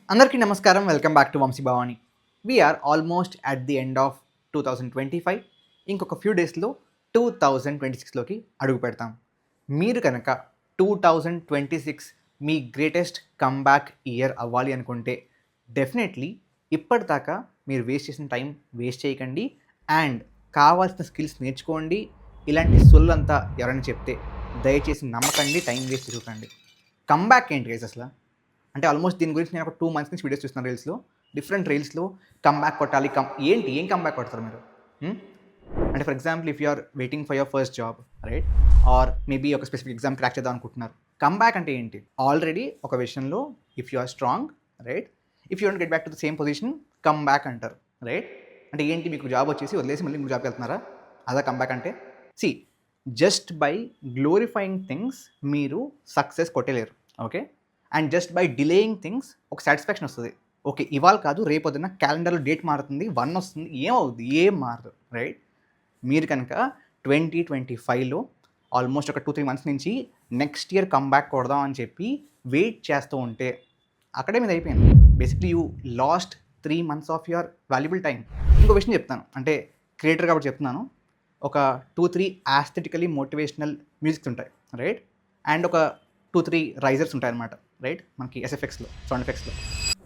అందరికీ నమస్కారం. Welcome back to Vamshi Bhavani. We're almost at the end of 2025. ఇంకొక ఫ్యూ డేస్లో 2026లోకి అడుగు పెడతాం. మీరు కనుక 2026 మీ గ్రేటెస్ట్ కమ్బ్యాక్ ఇయర్ అవ్వాలి అనుకుంటే డెఫినెట్లీ ఇప్పటిదాకా మీరు వేస్ట్ చేసిన టైం వేస్ట్ చేయకండి అండ్ కావాల్సిన స్కిల్స్ నేర్చుకోండి. ఇలాంటి సొల్లంతా ఎవరైనా చెప్తే దయచేసి నమ్మకండి, టైం వేస్ట్ చేయకండి. కమ్బ్యాక్ ఏంటి గైస్ అసలు? అంటే ఆల్మోస్ట్ దీని గురించి నేను ఒక 2 మంత్స్ నుంచి వీడియోస్ చూస్తున్నాను రీల్స్లో. డిఫరెంట్ రీల్స్లో కమ్బ్యాక్ కొట్టాలి. ఏం కమ్బ్యాక్ కొడతారు మీరు? అంటే for example if you are waiting for your first job, right? Or maybe ఒక స్పెసిఫిక్ ఎగ్జామ్ క్రాక్ చేద్దాం అనుకుంటున్నారు. కమ్బ్యాక్ అంటే ఏంటి? ఆల్రెడీ ఒక విషయంలో if you are strong, right? If you want get back to the same position, comeback అంటారు, right? అంటే ఏంటి, మీకు జాబ్ వచ్చేసి వదిలేసి మళ్ళీ ఇంకో జాబ్కి వెళ్తున్నారా? అదా కమ్బ్యాక్ అంటే. See, just by glorifying things మీరు సక్సెస్ కొట్టలేరు, okay? And just by delaying things ఒక సాటిస్ఫాక్షన్ వస్తుంది. ఓకే, ఇవాళ కాదు రేపొద్దున క్యాలెండర్లో డేట్ మారుతుంది, 1 వస్తుంది, ఏమవుద్ది? ఏం మారదు, రైట్? మీరు కనుక 2025లో ఆల్మోస్ట్ ఒక 2-3 మంత్స్ నుంచి నెక్స్ట్ ఇయర్ కమ్బ్యాక్ కొడదాం అని చెప్పి వెయిట్ చేస్తూ ఉంటే అక్కడే మీద అయిపోయింది. Basically you last 3 months of your valuable time. ఇంకో విషయం చెప్తాను, అంటే క్రియేటర్ కాబట్టి చెప్తున్నాను. ఒక 2-3 ఆస్థెటికలీ మోటివేషనల్ మ్యూజిక్స్ ఉంటాయి, రైట్? అండ్ ఒక 2-3 రైజర్స్ ఉంటాయన్నమాట, రైట్? మనకి ఎస్ఎఫ్ఎక్స్లో, సౌండ్ ఎఫెక్ట్స్లో.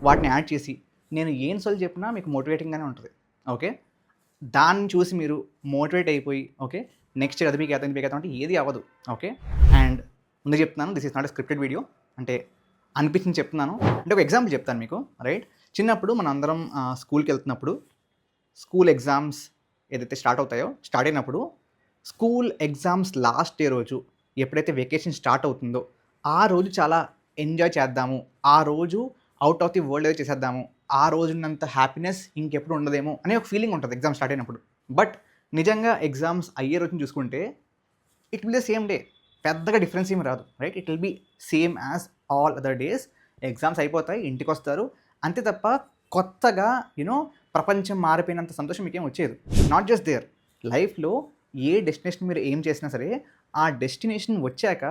వాటిని యాడ్ చేసి నేను ఏం సోల్ చెప్పినా మీకు మోటివేటింగ్గానే ఉంటుంది, ఓకే? దాన్ని చూసి మీరు మోటివేట్ అయిపోయి, ఓకే, నెక్స్ట్ అది మీకు అవుతుంది అంటే ఏది అవ్వదు, ఓకే? అండ్ ముందు చెప్తున్నాను, this is not a scripted video. అంటే అనిపించింది చెప్తున్నాను. అంటే ఒక ఎగ్జాంపుల్ చెప్తాను మీకు, రైట్? చిన్నప్పుడు మన అందరం స్కూల్కి వెళ్తున్నప్పుడు స్కూల్ ఎగ్జామ్స్ ఏదైతే స్టార్ట్ అయినప్పుడు స్కూల్ ఎగ్జామ్స్ లాస్ట్ డే రోజు ఎప్పుడైతే వెకేషన్ స్టార్ట్ అవుతుందో ఆ రోజు చాలా ఎంజాయ్ చేద్దాము, ఆ రోజు అవుట్ ఆఫ్ ది వరల్డ్ ఏదో చేసేద్దాము, ఆ రోజున్నంత హ్యాపీనెస్ ఇంకెప్పుడు ఉండదేమో అనే ఒక ఫీలింగ్ ఉంటుంది ఎగ్జామ్ స్టార్ట్ అయినప్పుడు. బట్ నిజంగా ఎగ్జామ్స్ అయ్యే రోజుని చూసుకుంటే it will the same day. పెద్దగా డిఫరెన్స్ ఏమి రాదు, right? It will be same as all other days. Exams అయిపోతాయి, ఇంటికి వస్తారు, అంతే తప్ప కొత్తగా ప్రపంచం మారిపోయినంత సంతోషం మీకేం వచ్చేది. నాట్ జస్ట్ దేర్, లైఫ్లో ఏ డెస్టినేషన్ మీరు ఏం చేసినా సరే ఆ డెస్టినేషన్ వచ్చాక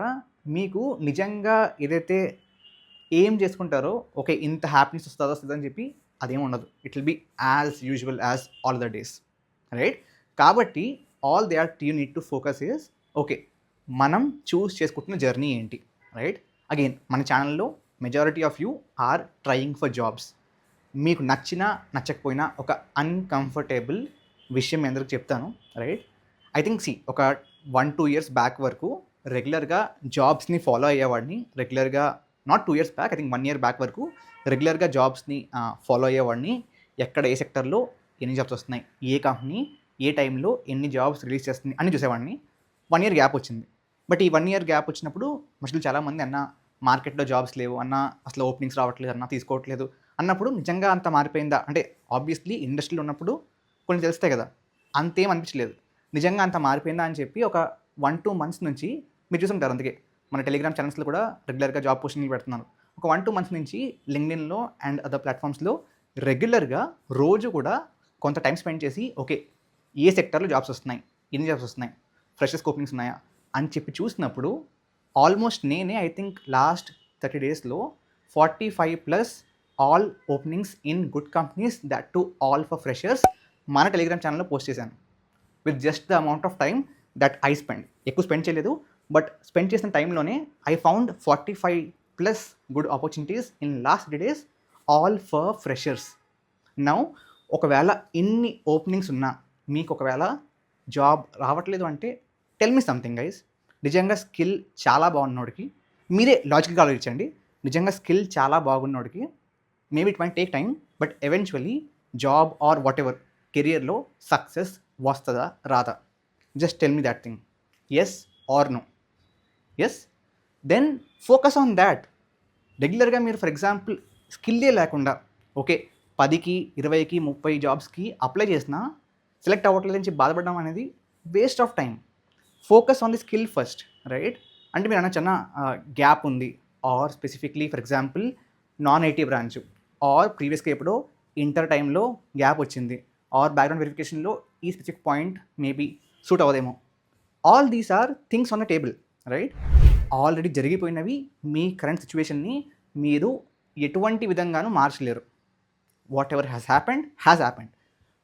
మీకు నిజంగా ఏదైతే ఏం చేసుకుంటారో, ఓకే ఇంత హ్యాపీనెస్ వస్తుందని చెప్పి అదేం ఉండదు. It will be as usual as all the days, right? కాబట్టి all they are you need to focus is, okay మనం చూస్ చేసుకుంటున్న జర్నీ ఏంటి, రైట్? అగైన్ మన ఛానల్లో majority of you are trying for jobs. మీకు నచ్చినా నచ్చకపోయినా ఒక అన్కంఫర్టబుల్ విషయం ఎందుకు చెప్తాను, రైట్? ఐ థింక్ ఒక 1-2 years బ్యాక్ వరకు రెగ్యులర్గా జాబ్స్ని ఫాలో అయ్యేవాడిని. రెగ్యులర్గా not 2 years back, I think 1 year back వరకు రెగ్యులర్గా జాబ్స్ని ఫాలో అయ్యేవాడిని. ఎక్కడ ఏ సెక్టర్లో ఎన్ని జాబ్స్ వస్తున్నాయి, ఏ కంపెనీ ఏ టైంలో ఎన్ని జాబ్స్ రిలీజ్ చేస్తుంది అని చూసేవాడిని. 1 year గ్యాప్ వచ్చింది. బట్ ఈ 1 year గ్యాప్ వచ్చినప్పుడు మనుషులు చాలామంది మార్కెట్లో జాబ్స్ లేవు అన్న, అసలు ఓపెనింగ్స్ రావట్లేదు అన్న, తీసుకోవట్లేదు అన్నప్పుడు నిజంగా అంత మారిపోయిందా అంటే ఆబ్వియస్లీ ఇండస్ట్రీలో ఉన్నప్పుడు కొన్ని తెలుస్తాయి కదా, అంతేం అనిపించలేదు. నిజంగా అంత మారిపోయిందా అని చెప్పి ఒక 1-2 months నుంచి మీరు చూసుంటారు. అందుకే మన టెలిగ్రామ్ ఛానల్స్లో కూడా రెగ్యులర్గా జాబ్ పోస్టింగ్లు పెడుతున్నారు. ఒక 1-2 months నుంచి లింక్డ్ఇన్లో అండ్ అదర్ ప్లాట్ఫామ్స్లో రెగ్యులర్గా రోజు కూడా కొంత టైం స్పెండ్ చేసి, ఓకే ఏ సెక్టర్లో జాబ్స్ వస్తున్నాయి, ఎన్ని జాబ్స్ వస్తున్నాయి, ఫ్రెషర్స్ ఓపెనింగ్స్ ఉన్నాయా అని చెప్పి చూసినప్పుడు ఆల్మోస్ట్ నేనే I think last 30 daysలో 45+ all openings in good companies, that to all for freshers మన టెలిగ్రామ్ ఛానల్లో పోస్ట్ చేశాను. With just the amount of time that I spend. ఎక్కువ స్పెండ్ చేయలేదు, బట్ స్పెండ్ చేసిన టైంలోనే I found 45+ good opportunities in last 30 days, all for freshers. Now ఒకవేళ ఇన్ని openings ఉన్నా మీకు ఒకవేళ జాబ్ రావట్లేదు అంటే టెల్ మీ సంథింగ్ గైస్. నిజంగా స్కిల్ చాలా బాగున్నోడికి, మీరే లాజికల్గా ఆలోచించండి, నిజంగా స్కిల్ చాలా బాగున్నోడికి maybe it might take time, but eventually job or whatever కెరియర్లో సక్సెస్ వస్తుందా రాదా? Just tell me that thing, yes or no. Yes, then focus on that. రెగ్యులర్గా మీరు ఫర్ ఎగ్జాంపుల్ స్కిల్లే లేకుండా ఓకే 10కి 20కి 30 జాబ్స్కి అప్లై చేసినా సెలెక్ట్ అవ్వట్లేదని చెప్పి బాధపడడం అనేది waste of time. Focus on the skill first, right? అంటే మీరు చిన్న గ్యాప్ ఉంది, or specifically for example non IT branch, or ప్రీవియస్గా ఎప్పుడో ఇంటర్ టైంలో గ్యాప్ వచ్చింది, ఆర్ బ్యాక్గ్రౌండ్ వెరిఫికేషన్లో ఈ స్పెసిఫిక్ పాయింట్ మేబీ సూట్ అవ్వదేమో. All these are things on the table, right? Already జరిగిపోయినవి. మీ కరెంట్ సిచ్యువేషన్ని మీరు ఎటువంటి విధంగానూ మార్చలేరు. Whatever has happened.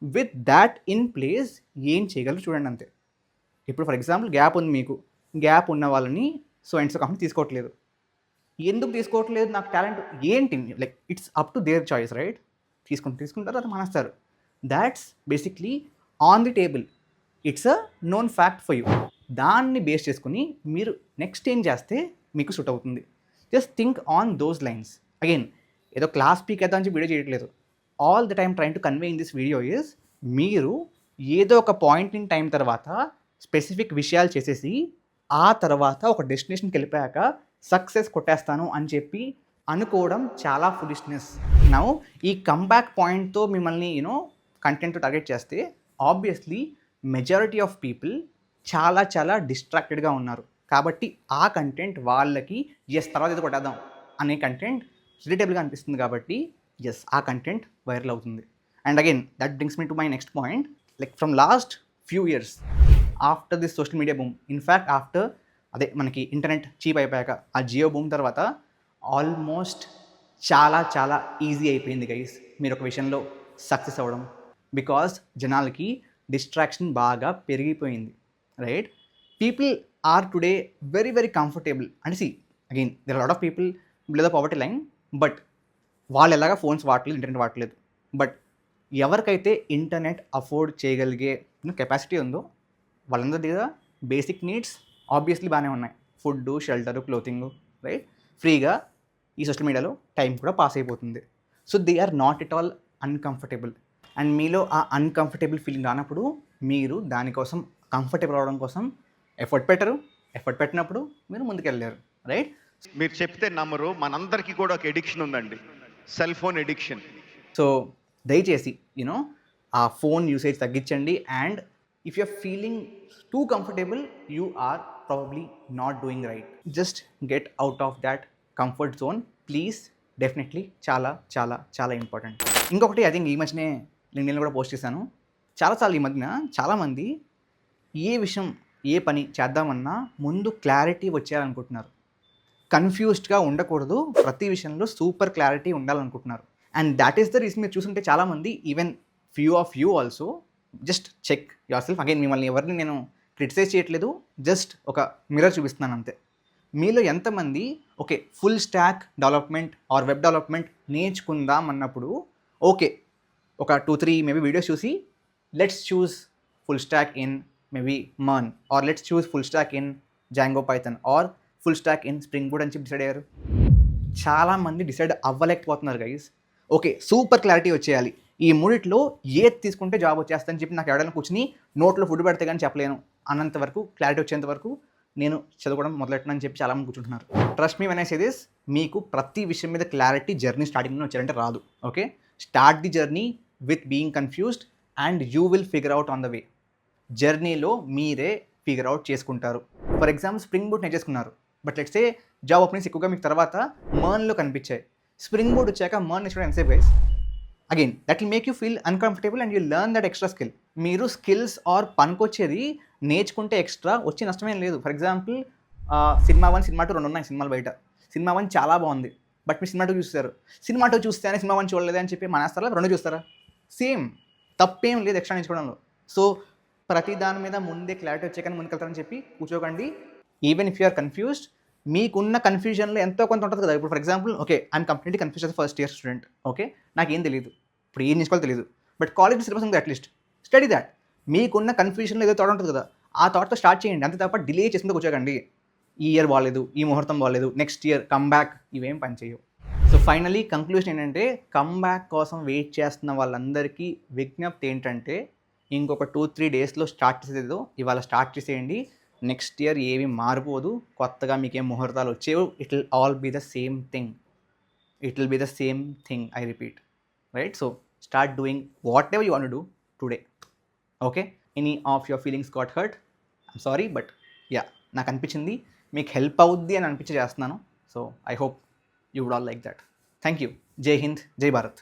With that in place ఏం చేయగలరు చూడండి అంతే. ఇప్పుడు ఫర్ ఎగ్జాంపుల్ గ్యాప్ ఉంది మీకు. గ్యాప్ ఉన్న వాళ్ళని సో అండ్ సో కంపెనీ తీసుకోవట్లేదు. ఎందుకు తీసుకోవట్లేదు? నాకు టాలెంట్ ఏంటి? Like it's up to their choice, right? తీసుకుంటారు, అది మానేస్తారు. That's basically on the table. It's a known fact for you. దాన్ని బేస్ చేసుకుని మీరు నెక్స్ట్ ఏం చేస్తే మీకు సూట్ అవుతుంది. Just think on those lines. Again ఏదో క్లాస్ స్పీక్ అయితే అని వీడియో చేయట్లేదు. All the time train to convey in this video is మీరు ఏదో ఒక పాయింట్ ఇన్ టైం తర్వాత స్పెసిఫిక్ విషయాలు చేసేసి ఆ తర్వాత ఒక డెస్టినేషన్కి వెళ్ళిపోయాక సక్సెస్ కొట్టేస్తాను అని చెప్పి అనుకోవడం చాలా ఫులిష్నెస్. నౌ ఈ కమ్బ్యాక్ పాయింట్తో మిమ్మల్ని కంటెంట్ టార్గెట్ చేస్తే ఆబ్వియస్లీ మెజారిటీ ఆఫ్ పీపుల్ చాలా చాలా డిస్ట్రాక్టెడ్గా ఉన్నారు. కాబట్టి ఆ కంటెంట్ వాళ్ళకి తర్వాత ఏదో కొట్టేద్దాం అనే కంటెంట్ రిలేటబుల్గా అనిపిస్తుంది. కాబట్టి ఆ కంటెంట్ వైరల్ అవుతుంది. And again that brings me to my next point. Like from last few years after this social media boom, in fact after మనకి ఇంటర్నెట్ చీప్ అయిపోయాక ఆ జియో బూమ్ తర్వాత ఆల్మోస్ట్ చాలా చాలా ఈజీ అయిపోయింది గైస్ మీరు ఒక విషయంలో సక్సెస్ అవ్వడం. బికాస్ జనాలకి డిస్ట్రాక్షన్ బాగా పెరిగిపోయింది, right? People are today very very comfortable. అంటే see again there are lot of people below the poverty line, but వాళ్ళు ఎలాగా ఫోన్స్ వాడలేదు, ఇంటర్నెట్ వాడలేదు. బట్ ఎవరికైతే ఇంటర్నెట్ అఫోర్డ్ చేయగలిగే కెపాసిటీ ఉందో వాళ్ళందరి దగ్గర బేసిక్ నీడ్స్ ఆబ్వియస్లీ బాగానే ఉన్నాయి. Food, shelter, clothing, right? ఫ్రీగా ఈ సోషల్ మీడియాలో టైం కూడా పాస్ అయిపోతుంది. So they are not at all uncomfortable. And మీలో ఆ అన్కంఫర్టబుల్ ఫీలింగ్ రానప్పుడు మీరు దానికోసం కంఫర్టబుల్ అవడం కోసం ఎఫర్ట్ పెట్టరు. ఎఫర్ట్ పెట్టినప్పుడు మీరు ముందుకెళ్ళారు, రైట్? మీరు చెప్తే నమ్మరు, మనందరికీ కూడా ఒక ఎడిక్షన్ ఉందండి, సెల్ ఫోన్ ఎడిక్షన్. సో దయచేసి ఆ ఫోన్ యూసేజ్ తగ్గించండి. And if you are feeling too comfortable, you are probably not doing right. Just get out of that comfort zone please. Definitely చాలా చాలా చాలా ఇంపార్టెంట్. ఇంకొకటి ఐ థింక్ ఈ మధ్యనే నేను కూడా పోస్ట్ చేశాను. చాలాసార్లు ఈ మధ్యన చాలామంది ఏ విషయం ఏ పని చేద్దామన్నా ముందు క్లారిటీ వచ్చేయాలనుకుంటున్నారు. కన్ఫ్యూజ్డ్గా ఉండకూడదు, ప్రతి విషయంలో సూపర్ క్లారిటీ ఉండాలనుకుంటున్నారు. And that is the reason మీరు చూసుంటే చాలామంది even few of you also just check yourself. Again మిమ్మల్ని ఎవరిని నేను క్రిటిసైజ్ చేయట్లేదు, జస్ట్ ఒక మిర్రర్ చూపిస్తున్నాను అంతే. మీలో ఎంతమంది okay full stack development or web development నేర్చుకుందాం అన్నప్పుడు ఓకే ఒక 2-3 మేబీ వీడియోస్ చూసి let's choose full stack in maybe MERN or let's choose full stack in Django Python or full stack in Spring Boot అని చెప్పి decide అయ్యారు? చాలామంది decide అవ్వలేకపోతున్నారు guys. Okay super clarity వచ్చేయాలి, ఈ మూడిట్లో ఏది తీసుకుంటే జాబ్ వచ్చేస్తుందని చెప్పి నాకు ఎవరైనా కూర్చుని నోట్లో ఫుడ్ పెడితే కానీ చెప్పలేను అన్నంత వరకు, క్లారిటీ వచ్చేంత వరకు నేను చదవడం మొదలెట్టనని చెప్పి చాలామంది కూర్చుంటున్నారు. Trust me when I say this, మీకు ప్రతి విషయం మీద క్లారిటీ జర్నీ స్టార్టింగ్లో వచ్చారంటే రాదు. Okay, start the journey with being confused and you will figure out on the way. జర్నీలో మీరే ఫిగర్ అవుట్ చేసుకుంటారు. ఫర్ ఎగ్జాంపుల్ స్ప్రింగ్ బూట్ నేర్చేసుకున్నారు, but let's say job openings ఎక్కువగా మీకు తర్వాత మర్న్లో కనిపించాయి. స్ప్రింగ్ బూట్ వచ్చాక మర్న్ నేర్చుకోవడం ఎంతసేపు guys? Again that will make you feel uncomfortable and you learn that extra skill. మీరు స్కిల్స్ ఆర్ పనికొచ్చేది నేర్చుకుంటే ఎక్స్ట్రా వచ్చే నష్టమేం లేదు. ఫర్ ఎగ్జాంపుల్ సినిమా 1, సినిమా 2 2 ఉన్నాయి సినిమాలు బయట. సినిమా 1 చాలా బాగుంది, బట్ మీరు సినిమా 2 చూస్తారు. సినిమా 2 చూస్తేనే సినిమా 1 చూడలేదు అని చెప్పి మానేస్తారా? 2 చూస్తారా? సేమ్, తప్పేం లేదు ఎక్స్ట్రా నేర్చుకోవడంలో. సో ప్రతి దాని మీద ముందే క్లారిటీ వచ్చాకని ముందుకెళ్తారని చెప్పి కూర్చోకండి. Even if you are confused, మీకున్న కన్ఫ్యూజన్లో ఎంతో కొంత ఉంటుంది కదా. ఇప్పుడు for example okay I'm completely confuse as first year student. Okay నాకేం తెలియదు, ఇప్పుడు ఏం నేర్చుకోవాలో తెలియదు, బట్ కాలేజ్ సిలబస్ ఉంది, అట్లీస్ట్ స్టడీ దాట్. మీకున్న కన్ఫ్యూజన్లో ఏదో థాట్ ఉంటుంది కదా, ఆ థాట్తో స్టార్ట్ చేయండి. అంతే తప్ప డిలే చేసుకుంటూ కూర్చోకండి. ఈ ఇయర్ బాగాలేదు, ఈ ముహూర్తం బాగాలేదు, నెక్స్ట్ ఇయర్ కమ్ బ్యాక్, ఇవేం పని చేయవు. సో ఫైనలీ కంక్లూజన్ ఏంటంటే, కమ్ బ్యాక్ కోసం వెయిట్ చేస్తున్న వాళ్ళందరికీ విజ్ఞప్తి ఏంటంటే, ఇంకొక 2-3 డేస్లో స్టార్ట్ చేసేదో ఇవాళ స్టార్ట్ చేసేయండి. నెక్స్ట్ ఇయర్ ఏవి మారిపోదు, కొత్తగా మీకేం ముహూర్తాలు వచ్చేవు. It will all be the same thing. It will be the same thing, I repeat, right? So start doing whatever you want to do today. Okay, any of your feelings got hurt, I'm sorry, but yeah నాకు అనిపించింది మీకు help అవుద్ది అని అనిపించి చేస్తున్నాను. So I hope you would all like that. Thank you. జై హింద్, జై భారత్.